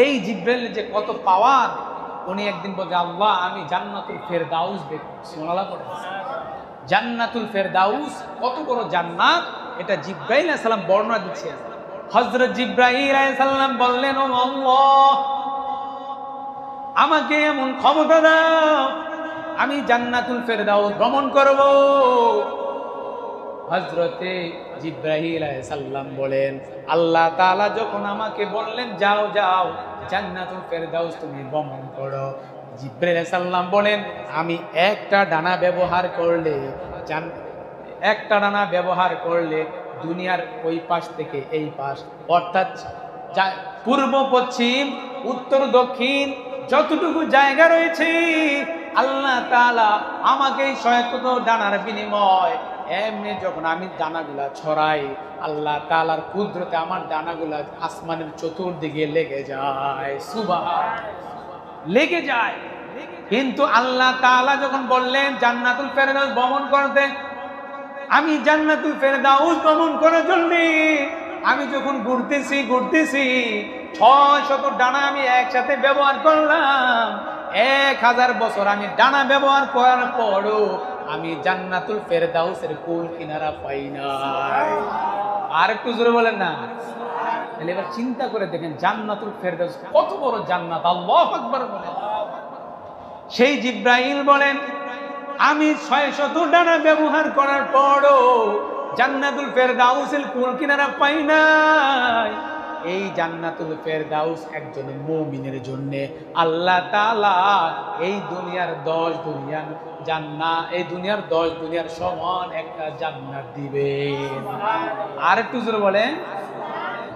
এই জিব্রাইল যে কত পাওয়ার, উনি একদিন বলছে আল্লাহ আমি জান্নাতুল ফেরদাউস দেখব। সুবহানাল্লাহ পড়ে। জান্নাতুল ফেরদাউস কত বড় জান্নাত, এটা জিব্রাইল আলাইহিস সালাম বর্ণনা দিচ্ছেন। হযরত জিব্রাইল আলাইহিস সালাম বললেন, ও আল্লাহ আমাকে এমন ক্ষমতা দাও আমি জান্নাতুল ফেরদাউস ভ্রমণ করব। হযরতে জিব্রাইল আলাইহিস সালাম বলেন, আল্লাহ তাআলা যখন আমাকে বললেন যাও যাও জান্নাতুল ফেরদাউস তুমি ভ্রমণ করো, জিব্রাইল আলাইহিস সালাম বলেন আমি একটা ডানা ব্যবহার করলে দুনিয়ার ওই পাশ থেকে এই পাশ, অর্থাৎ পূর্ব পশ্চিম উত্তর দক্ষিণ যতটুকু জায়গা রয়েছে আল্লাহ তাআলা আমাকে এই 100 ডানার বিনিময় এমনি যখন আমি ডানাগুলা ছড়াই আল্লাহ তাআলার কুদরতে আমার ডানাগুলা আসমানের চতুর্দিকে লেগে যায়। সুবহানাল্লাহ, লেগে যায়। কিন্তু আল্লাহ তাআলা যখন বললেন জান্নাতুল ফেরদাউস ভ্রমণ করতে, আমি জান্নাতুল ফেরদাউস ভ্রমণ করার জন্য আমি যখন ঘুরতেছি 600 ডানা আমি একসাথে ব্যবহার করলাম। 1000 বছর আমি ডানা ব্যবহার করার পরও আমি জান্নাতুল ফেরদাউসের কুল কিনারা পাই নাই। আর একটু জোরে বলেন না। তাহলে এবার চিন্তা করে দেখেন জান্নাতুল ফেরদাউস কত বড় জান্নাত। আল্লাহু আকবার বলেন। সেই জিব্রাইল বলেন আমি 600 ডানা ব্যবহার করার পরও জান্নাতুল ফেরদাউসের কুল কিনারা পাই নাই। এই জান্নাতুল ফেরদাউস একজন মুমিনের জন্য আল্লাহ তাআলা এই দুনিয়ার 10 দুনিয়ার সমান একটা জান্নাত দিবেন। আর একটু জোরে বলেন।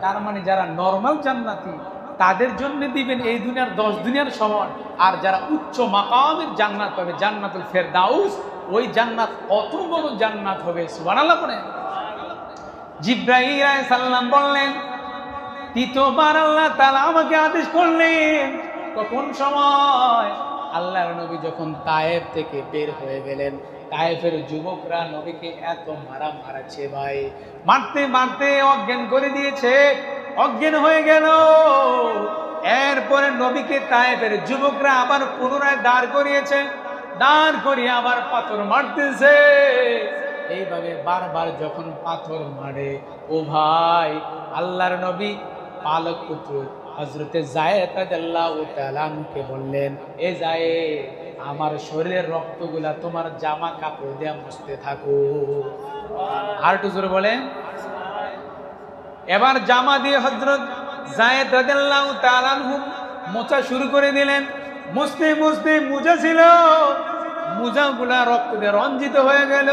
তার মানে যারা নরমাল জান্নাতি তাদের জন্য দিবেন এই দুনিয়ার 10 দুনিয়ার সমান, আর যারা উচ্চ মাকামের জান্নাত পাবে জান্নাতুল ফেরদাউস, ওই জান্নাত কত বড় জান্নাত হবে। সুবহানাল্লাহ পড়েন। জিব্রাইল আলাইহিস সালাম বললেন, তৃতীয়বার আল্লাহ তাআলা আমাকে আদেশ করলেন। কোন সময়? আল্লাহর নবী যখন তায়েফ থেকে বের হয়ে গেলেন, তায়েফের যুবকরা নবীকে এত মারাচ্ছে ভাই, মারতে মারতে অজ্ঞান করে দিয়েছে, অজ্ঞান হয়ে গেল। এরপরে নবীকে তায়েফের যুবকরা আবার পুনরায় দাঁড় করিয়েছে, দাঁড় করিয়ে আবার পাথর মারতেছে। এইভাবে বারবার যখন পাথর মারে, ও ভাই আল্লাহর নবী পালক পুত্র হযরতে যায়েদ রাদিয়াল্লাহু তাআলা আনহুকে বললেন, এ যায়েদ আমার শরীরের রক্তগুলা তোমার জামা কাপড় দিয়ে মুছতে থাকো। আর একটু জোরে বলেন। এবার জামা দিয়ে হযরত যায়েদ রাদিয়াল্লাহু তাআলা আনহু মোছা শুরু করে দিলেন। মুছতে মুছতে মোজা ছিল, মোজাগুলা রক্ত দিয়ে রঞ্জিত হয়ে গেল।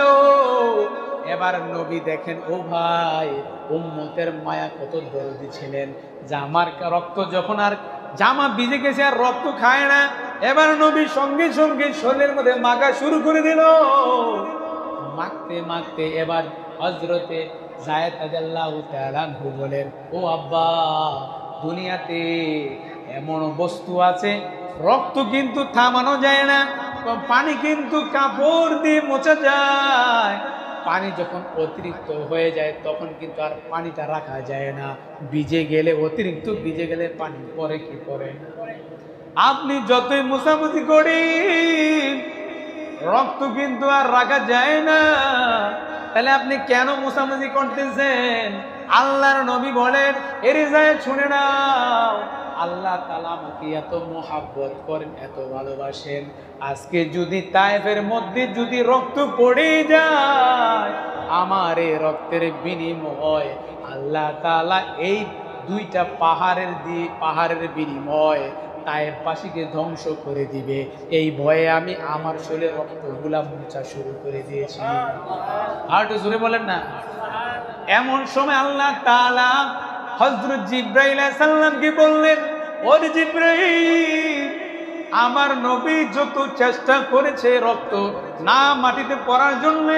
এবার নবী দেখেন, ও ভাই উম্মতের মায়া কত দরদি ছিলেন, জামার রক্ত যখন আর জামা ভিজে গেছে আর রক্ত খায় না, এবার নবী সঙ্গে সঙ্গে শরীরের মধ্যে মাখা শুরু করে দিল। মাখতে মাখতে এবার হযরতে যায়েদ রাদিয়াল্লাহু তাআলা আনহু বলেন, ও আব্বা দুনিয়াতে এমন বস্তু আছে রক্ত কিন্তু থামানো যায় না, পানি কিন্তু কাপড় দিয়ে মোছা যায়। পানি যখন অতিরিক্ত হয়ে যায় তখন কিন্তু আর পানিটা রাখা যায় না, ভিজে গেলে অতিরিক্ত ভিজে গেলে পানি পরে কি পরে। আপনি যতই মোছামুছি করেন রক্ত কিন্তু আর রাখা যায় না। তাহলে আপনি কেন মোছামুছি করতেছেন? আল্লাহর নবী বলেন, এরে যায় শুনে নাও, আল্লাহ তাআলা আমাকে এত মোহাব্বত করেন, এত ভালোবাসেন, আজকে যদি তায়েফের মধ্যে যদি রক্ত পড়ে যায়, আমার এই রক্তের বিনিময় আল্লাহ তাআলা এই 2টা পাহাড়ের বিনিময় তায়েফবাসীকে ধ্বংস করে দিবে। এই ভয়ে আমি আমার শরীরে রক্তগুলা মোছা শুরু করে দিয়েছি। আর একটু জোরে বলেন না। এমন সময় আল্লাহ তাআলা হযরত জিব্রাইল আলাইহিস সালামকে বললেন, ও জিব্রাইল আমার নবী যত চেষ্টা করেছে রক্ত না মাটিতে পড়ার জন্য,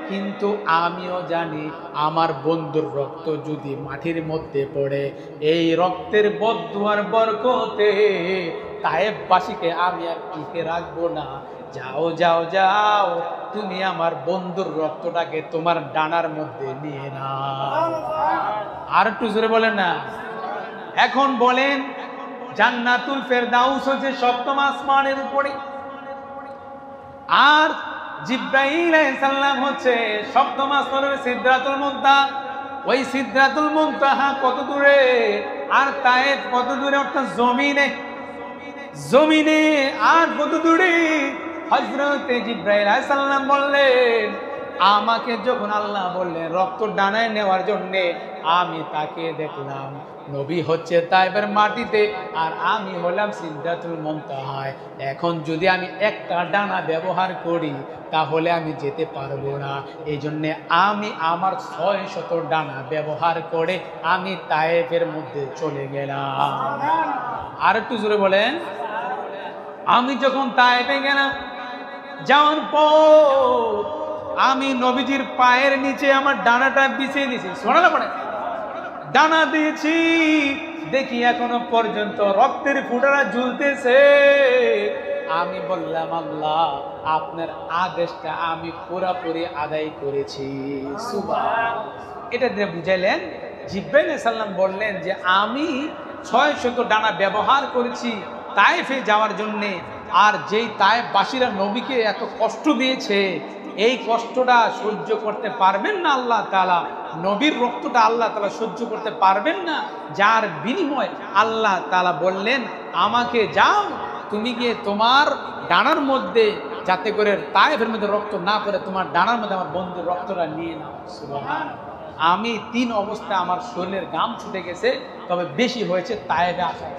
কিন্তু আমিও জানি আমার বন্ধুর রক্ত যদি মাটির মধ্যে পড়ে এই রক্তের বদদুয়ার বরকতে তায়েফবাসীকে আমি আর টিকে রাখবো না। যাও যাও যাও, তুমি আমার বন্ধুর রক্তটাকে তোমার ডানার মধ্যে নিয়ে নাও। আর একটু জোরে বলেন না। এখন বলেন জান্নাতুল ফেরদাউস হচ্ছে সপ্তম আসমানের উপরে, আর জিব্রাইল আলাইহিস সালাম হচ্ছে সপ্তম আসমানের সিদরাতুল মুনতাহা। ওই সিদরাতুল মুনতাহা কত দূরে, আর তায়েফ কত দূরে, অর্থাৎ জমিনে আর কত দূরে। হযরতে জিব্রাইল আলাইহিস সালাম বললেন, আমাকে যখন আল্লাহ বললেন রক্ত ডানায় নেওয়ার জন্য, আমি তাকে দেখলাম নবী হচ্ছে তায়েফের মাটিতে, আর আমি হলাম সিদরাতুল মুনতাহায়। এখন যদি আমি একটা ডানা ব্যবহার করি তাহলে আমি যেতে পারবো না, এই জন্যে আমি আমার 600 ডানা ব্যবহার করে আমি তায়েফের মধ্যে চলে গেলাম। আর একটু জোরে বলেন। আমি যখন তায়েফে গেলাম, যাওয়ার পর আমি নবীজির পায়ের নিচে আমার ডানাটা বিছিয়ে দিয়েছি। শোনালে পড়ে ডানা দিয়েছি, দেখি এখনো পর্যন্ত রক্তের ফোঁটা ঝুলতেছে। আমি বললাম, আল্লাহ আপনার আদেশটা আমি পুরোপুরি আদায় করেছি। সুবহানাল্লাহ। এটা দিয়ে বুঝাইলেন, জিব্রাইল আলাইহিস সালাম বললেন যে আমি 600 ডানা ব্যবহার করেছি তায়েফে যাওয়ার জন্যে, আর যেই তায়েফবাসীরা নবীকে এত কষ্ট দিয়েছে, এই কষ্টটা সহ্য করতে পারবেন না আল্লাহ তাআলা, নবীর রক্তটা আল্লাহ তাআলা সহ্য করতে পারবেন না, যার বিনিময় আল্লাহ তাআলা বললেন আমাকে যাও তুমি গিয়ে তোমার ডানার মধ্যে, যাতে করে তায়েফের মধ্যে রক্ত না পড়ে, তোমার ডানার মধ্যে আমার বন্ধুর রক্তটা নিয়ে নাও। সুবহানাল্লাহ। আমি 3 অবস্থায় আমার শরীরের ঘাম ছুটে গেছে, তবে বেশি হয়েছে তায়েফে আসার।